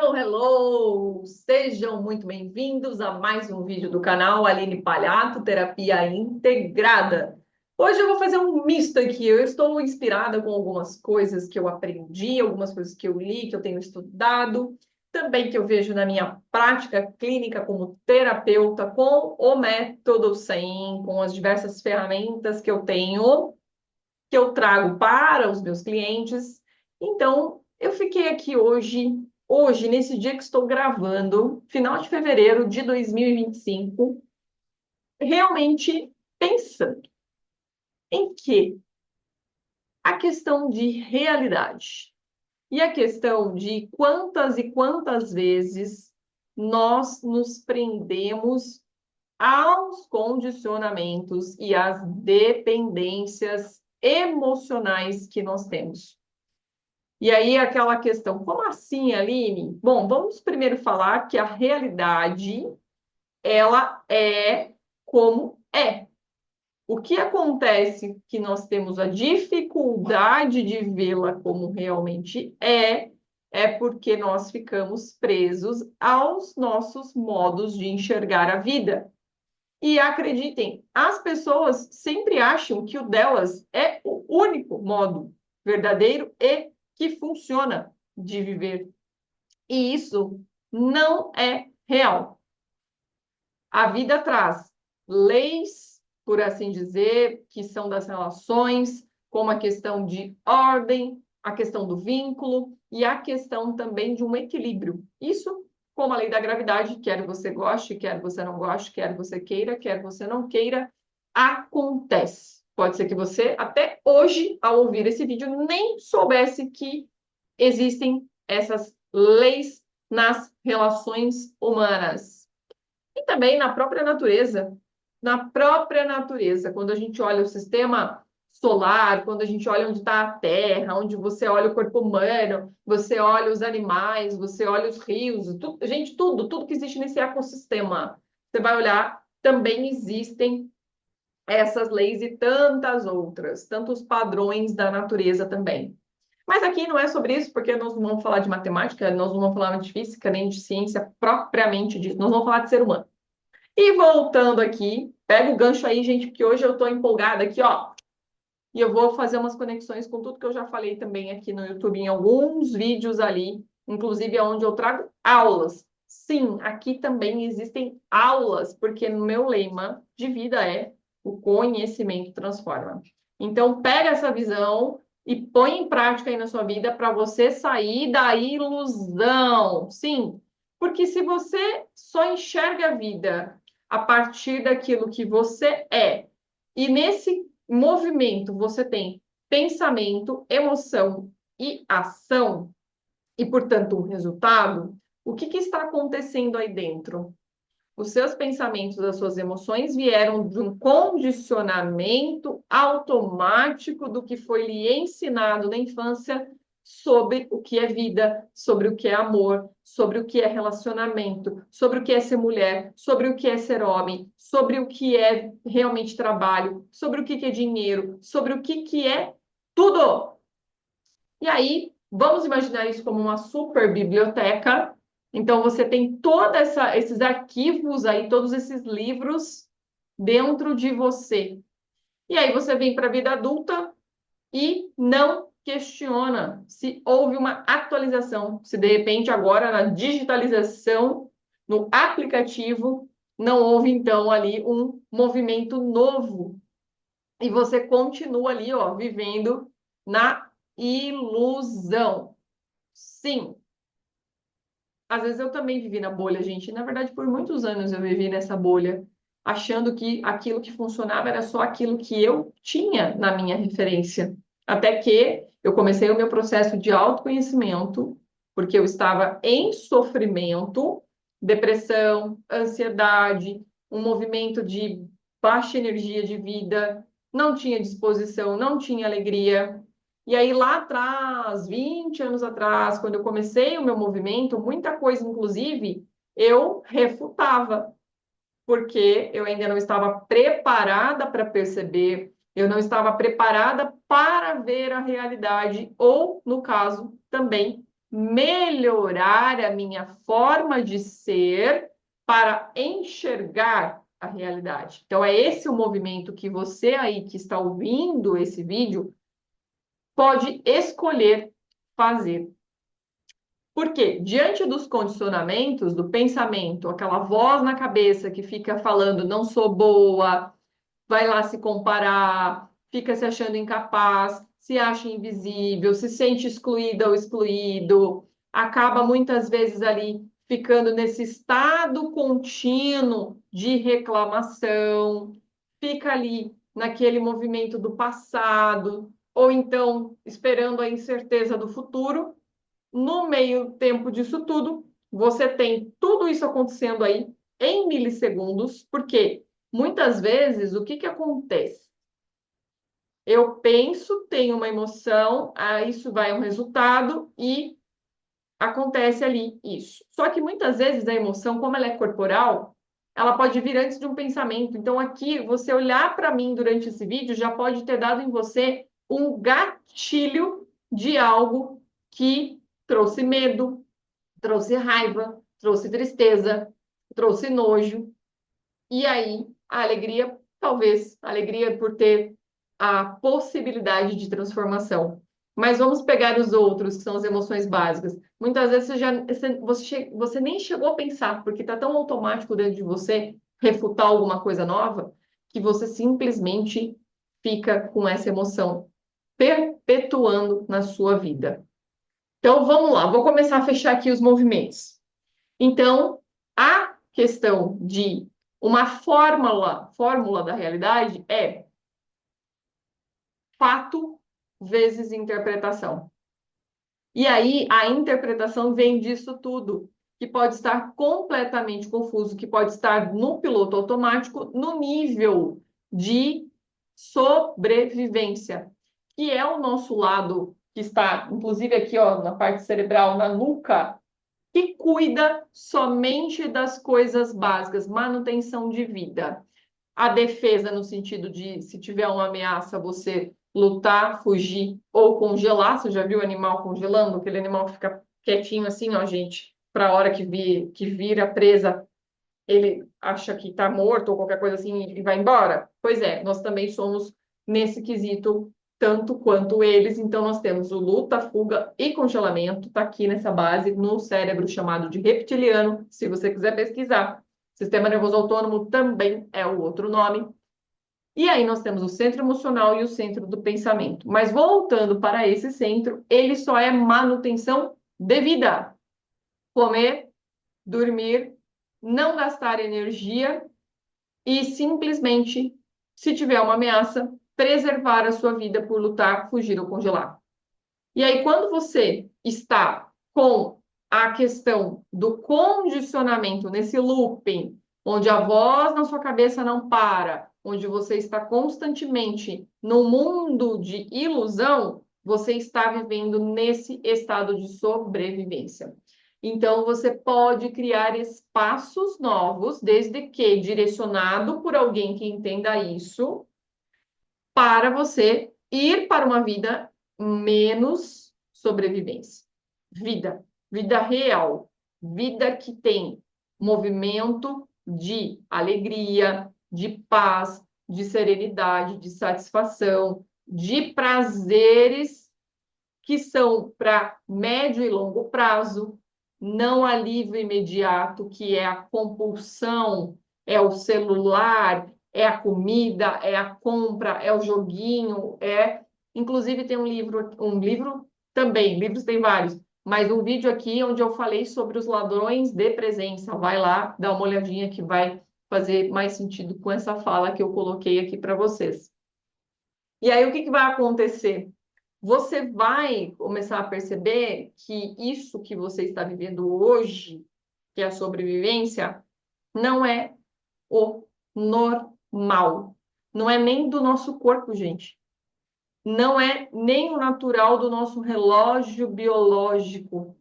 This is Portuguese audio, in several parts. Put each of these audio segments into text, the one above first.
Hello, hello! Sejam muito bem-vindos a mais um vídeo do canal Aline Palhato, Terapia Integrada. Hoje eu vou fazer um misto aqui. Eu estou inspirada com algumas coisas que eu aprendi, algumas coisas que eu li, que eu tenho estudado, também que eu vejo na minha prática clínica como terapeuta, com o método SEM, com as diversas ferramentas que eu tenho, que eu trago para os meus clientes. Então, eu fiquei aqui hoje, nesse dia que estou gravando, final de fevereiro de 2025, realmente pensando em que a questão de realidade e a questão de quantas e quantas vezes nós nos prendemos aos condicionamentos e às dependências emocionais que nós temos. E aí, aquela questão, como assim, Aline? Bom, vamos primeiro falar que a realidade, ela é como é. O que acontece que nós temos a dificuldade de vê-la como realmente é porque nós ficamos presos aos nossos modos de enxergar a vida. E acreditem, as pessoas sempre acham que o delas é o único modo verdadeiro e que funciona de viver. E isso não é real. A vida traz leis, por assim dizer, que são das relações, como a questão de ordem, a questão do vínculo e a questão também de um equilíbrio. Isso, como a lei da gravidade, quer você goste, quer você não goste, quer você queira, quer você não queira, acontece. Pode ser que você, até hoje, ao ouvir esse vídeo, nem soubesse que existem essas leis nas relações humanas. E também na própria natureza. Na própria natureza, quando a gente olha o sistema solar, quando a gente olha onde está a Terra, onde você olha o corpo humano, você olha os animais, você olha os rios, tudo, gente, tudo que existe nesse ecossistema. Você vai olhar, também existem essas leis e tantas outras, tantos padrões da natureza também. Mas aqui não é sobre isso, porque nós não vamos falar de matemática, nós não vamos falar de física, nem de ciência propriamente disso, nós vamos falar de ser humano. E voltando aqui, pega o gancho aí, gente, porque hoje eu estou empolgada aqui, ó. E eu vou fazer umas conexões com tudo que eu já falei também aqui no YouTube, em alguns vídeos ali, inclusive onde eu trago aulas. Sim, aqui também existem aulas, porque no meu lema de vida é o conhecimento transforma. Então, pega essa visão e põe em prática aí na sua vida para você sair da ilusão. Sim, porque se você só enxerga a vida a partir daquilo que você é, e nesse movimento você tem pensamento, emoção e ação, e, portanto, um resultado, o que está acontecendo aí dentro? Os seus pensamentos, as suas emoções vieram de um condicionamento automático do que foi lhe ensinado na infância sobre o que é vida, sobre o que é amor, sobre o que é relacionamento, sobre o que é ser mulher, sobre o que é ser homem, sobre o que é realmente trabalho, sobre o que é dinheiro, sobre o que é tudo. E aí, vamos imaginar isso como uma super biblioteca. Então, você tem todos esses arquivos aí, todos esses livros dentro de você. E aí, você vem para a vida adulta e não questiona se houve uma atualização, se de repente agora na digitalização, no aplicativo, não houve então ali um movimento novo. E você continua ali, ó, vivendo na ilusão. Sim. Às vezes eu também vivi na bolha, gente. Na verdade, por muitos anos eu vivi nessa bolha, achando que aquilo que funcionava era só aquilo que eu tinha na minha referência. Até que eu comecei o meu processo de autoconhecimento, porque eu estava em sofrimento, depressão, ansiedade, um movimento de baixa energia de vida, não tinha disposição, não tinha alegria. E aí, lá atrás, 20 anos atrás, quando eu comecei o meu movimento, muita coisa, inclusive, eu refutava, porque eu ainda não estava preparada para perceber, eu não estava preparada para ver a realidade, ou, no caso, também melhorar a minha forma de ser para enxergar a realidade. Então, é esse o movimento que você aí que está ouvindo esse vídeo pode escolher fazer. Porque, diante dos condicionamentos do pensamento, aquela voz na cabeça que fica falando, não sou boa, vai lá se comparar, fica se achando incapaz, se acha invisível, se sente excluída ou excluído, acaba muitas vezes ali ficando nesse estado contínuo de reclamação, fica ali naquele movimento do passado, ou então esperando a incerteza do futuro. No meio tempo disso tudo, você tem tudo isso acontecendo aí em milissegundos, porque muitas vezes o que acontece? Eu penso, tenho uma emoção, a isso vai um resultado e acontece ali isso. Só que muitas vezes a emoção, como ela é corporal, ela pode vir antes de um pensamento. Então, aqui, você olhar para mim durante esse vídeo já pode ter dado em você um gatilho de algo que trouxe medo, trouxe raiva, trouxe tristeza, trouxe nojo. E aí, a alegria, talvez, a alegria por ter a possibilidade de transformação. Mas vamos pegar os outros, que são as emoções básicas. Muitas vezes você nem chegou a pensar, porque está tão automático dentro de você refutar alguma coisa nova, que você simplesmente fica com essa emoção perpetuando na sua vida. Então, vamos lá, vou começar a fechar aqui os movimentos. Então, a questão de uma fórmula da realidade é fato vezes interpretação. E aí, a interpretação vem disso tudo, que pode estar completamente confuso, que pode estar no piloto automático, no nível de sobrevivência, que é o nosso lado que está, inclusive aqui, ó, na parte cerebral, na nuca, que cuida somente das coisas básicas, manutenção de vida. A defesa, no sentido de, se tiver uma ameaça, você lutar, fugir ou congelar. Você já viu o animal congelando? Aquele animal que fica quietinho assim, ó, gente, para a hora que vira presa, ele acha que está morto ou qualquer coisa assim e vai embora? Pois é, nós também somos nesse quesito tanto quanto eles. Então, nós temos o luta, fuga e congelamento, está aqui nessa base, no cérebro chamado de reptiliano, se você quiser pesquisar. Sistema nervoso autônomo também é o outro nome. E aí nós temos o centro emocional e o centro do pensamento. Mas voltando para esse centro, ele só é manutenção de vida. Comer, dormir, não gastar energia e simplesmente, se tiver uma ameaça, preservar a sua vida por lutar, fugir ou congelar. E aí, quando você está com a questão do condicionamento nesse looping, onde a voz na sua cabeça não para, onde você está constantemente no mundo de ilusão, você está vivendo nesse estado de sobrevivência. Então, você pode criar espaços novos, desde que direcionado por alguém que entenda isso, para você ir para uma vida menos sobrevivência. Vida real, vida que tem movimento de alegria, de paz, de serenidade, de satisfação, de prazeres que são para médio e longo prazo, não alívio imediato, que é a compulsão, é o celular, é a comida, é a compra, é o joguinho, inclusive tem um livro também, livros tem vários, mas um vídeo aqui onde eu falei sobre os ladrões de presença. Vai lá, dá uma olhadinha que vai fazer mais sentido com essa fala que eu coloquei aqui para vocês. E aí o que vai acontecer? Você vai começar a perceber que isso que você está vivendo hoje, que é a sobrevivência, não é o normal. Não é nem do nosso corpo, gente. Não é nem o natural do nosso relógio biológico.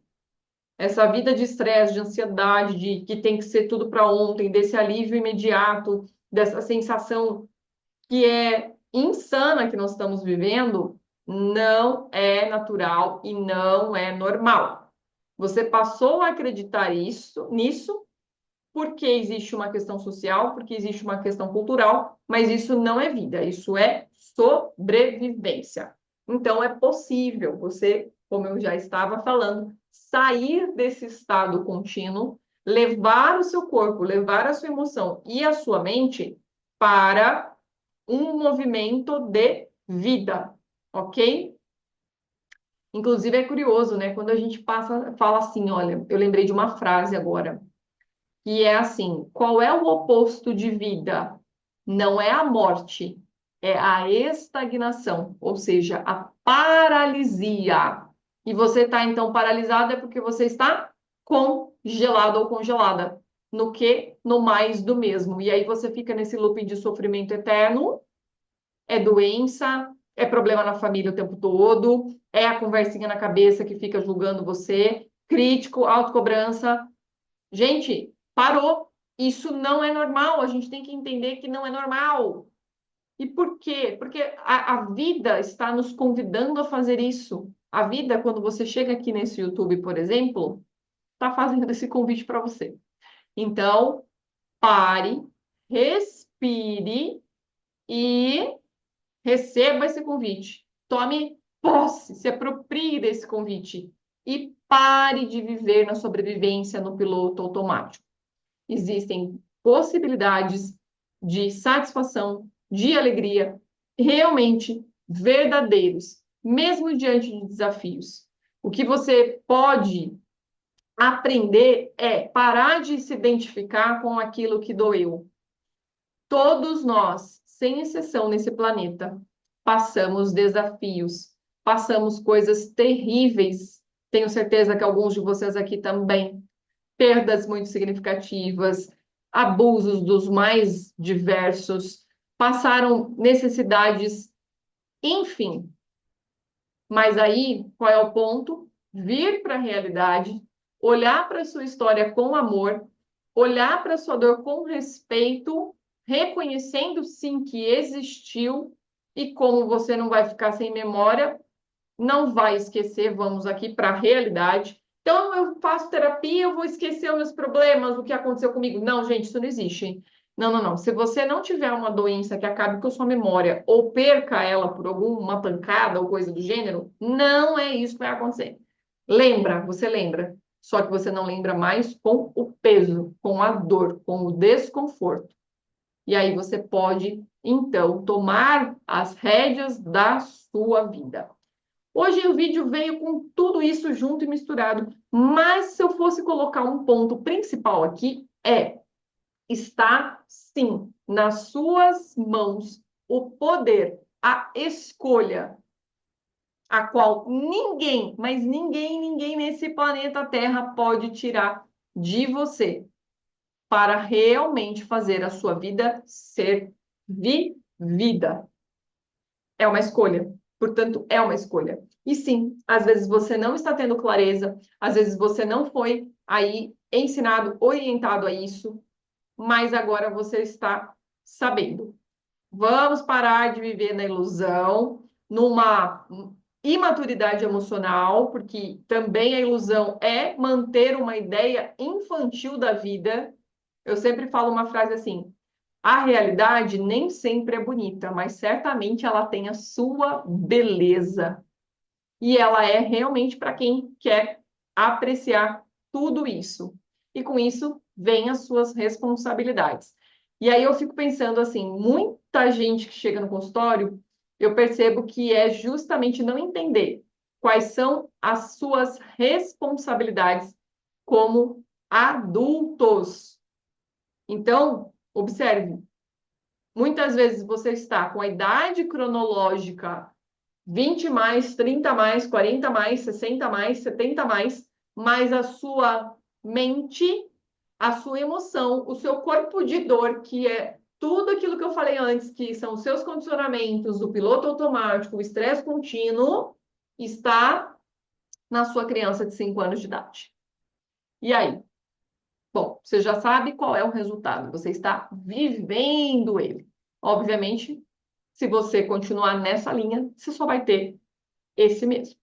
Essa vida de estresse, de ansiedade, de que tem que ser tudo para ontem, desse alívio imediato, dessa sensação que é insana que nós estamos vivendo, não é natural e não é normal. Você passou a acreditar nisso, porque existe uma questão social, porque existe uma questão cultural, mas isso não é vida, isso é sobrevivência. Então, é possível você, como eu já estava falando, sair desse estado contínuo, levar o seu corpo, levar a sua emoção e a sua mente para um movimento de vida, ok? Inclusive, é curioso, né? Quando a gente fala assim, olha, eu lembrei de uma frase agora que é assim: qual é o oposto de vida? Não é a morte, é a estagnação, ou seja, a paralisia. E você está então paralisado é porque você está congelado ou congelada. No que? No mais do mesmo. E aí você fica nesse looping de sofrimento eterno, é doença, é problema na família o tempo todo, é a conversinha na cabeça que fica julgando você, crítico, autocobrança. Gente, parou. Isso não é normal. A gente tem que entender que não é normal. E por quê? Porque a vida está nos convidando a fazer isso. A vida, quando você chega aqui nesse YouTube, por exemplo, está fazendo esse convite para você. Então, pare, respire e receba esse convite. Tome posse, se aproprie desse convite e pare de viver na sobrevivência no piloto automático. Existem possibilidades de satisfação, de alegria, realmente verdadeiros, mesmo diante de desafios. O que você pode aprender é parar de se identificar com aquilo que doeu. Todos nós, sem exceção nesse planeta, passamos desafios, passamos coisas terríveis. Tenho certeza que alguns de vocês aqui também perdas muito significativas, abusos dos mais diversos, passaram necessidades, enfim. Mas aí, qual é o ponto? Vir para a realidade, olhar para a sua história com amor, olhar para a sua dor com respeito, reconhecendo sim que existiu, e como você não vai ficar sem memória, não vai esquecer, vamos aqui para a realidade. Então, eu faço terapia, eu vou esquecer os meus problemas, o que aconteceu comigo. Não, gente, isso não existe. Não, não, não. Se você não tiver uma doença que acabe com a sua memória ou perca ela por alguma pancada ou coisa do gênero, não é isso que vai acontecer. Lembra, você lembra. Só que você não lembra mais com o peso, com a dor, com o desconforto. E aí você pode, então, tomar as rédeas da sua vida. Hoje o vídeo veio com tudo isso junto e misturado, mas se eu fosse colocar um ponto principal aqui está sim nas suas mãos o poder, a escolha, a qual ninguém, mas ninguém nesse planeta Terra pode tirar de você para realmente fazer a sua vida ser vivida. É uma escolha. Portanto, é uma escolha. E sim, às vezes você não está tendo clareza, às vezes você não foi aí ensinado, orientado a isso, mas agora você está sabendo. Vamos parar de viver na ilusão, numa imaturidade emocional, porque também a ilusão é manter uma ideia infantil da vida. Eu sempre falo uma frase assim: a realidade nem sempre é bonita, mas certamente ela tem a sua beleza. E ela é realmente para quem quer apreciar tudo isso. E com isso vem as suas responsabilidades. E aí eu fico pensando assim, muita gente que chega no consultório, eu percebo que é justamente não entender quais são as suas responsabilidades como adultos. Então, observe, muitas vezes você está com a idade cronológica 20 mais, 30 mais, 40 mais, 60 mais, 70 mais, mas a sua mente, a sua emoção, o seu corpo de dor, que é tudo aquilo que eu falei antes, que são os seus condicionamentos, o piloto automático, o estresse contínuo, está na sua criança de 5 anos de idade. E aí? Bom, você já sabe qual é o resultado, você está vivendo ele. Obviamente, se você continuar nessa linha, você só vai ter esse mesmo.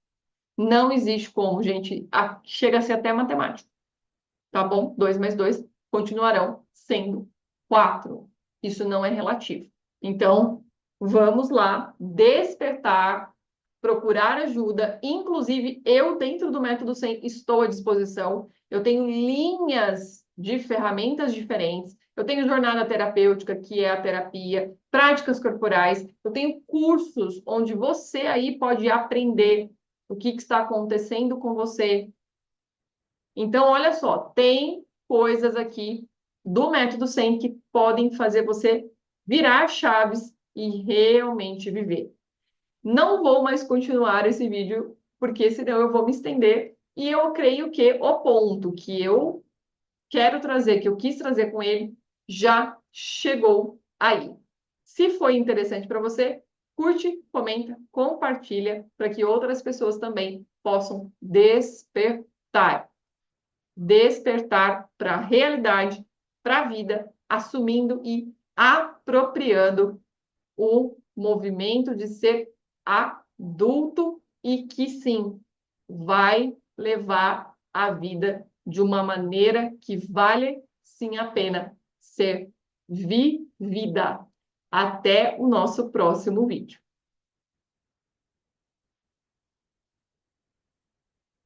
Não existe como, gente. Chega a ser até matemático, tá bom? 2 mais 2 continuarão sendo 4. Isso não é relativo. Então, vamos lá despertar, procurar ajuda. Inclusive, eu, dentro do método 100, estou à disposição. Eu tenho linhas de ferramentas diferentes. Eu tenho jornada terapêutica, que é a terapia, práticas corporais. Eu tenho cursos onde você aí pode aprender o que está acontecendo com você. Então, olha só, tem coisas aqui do método 100 que podem fazer você virar chaves e realmente viver. Não vou mais continuar esse vídeo, porque senão eu vou me estender. E eu creio que o ponto que eu quero trazer, que eu quis trazer com ele, já chegou aí. Se foi interessante para você, curte, comenta, compartilha, para que outras pessoas também possam despertar. Despertar para a realidade, para a vida, assumindo e apropriando o movimento de ser adulto e que sim vai levar a vida de uma maneira que vale sim a pena ser vivida. Até o nosso próximo vídeo.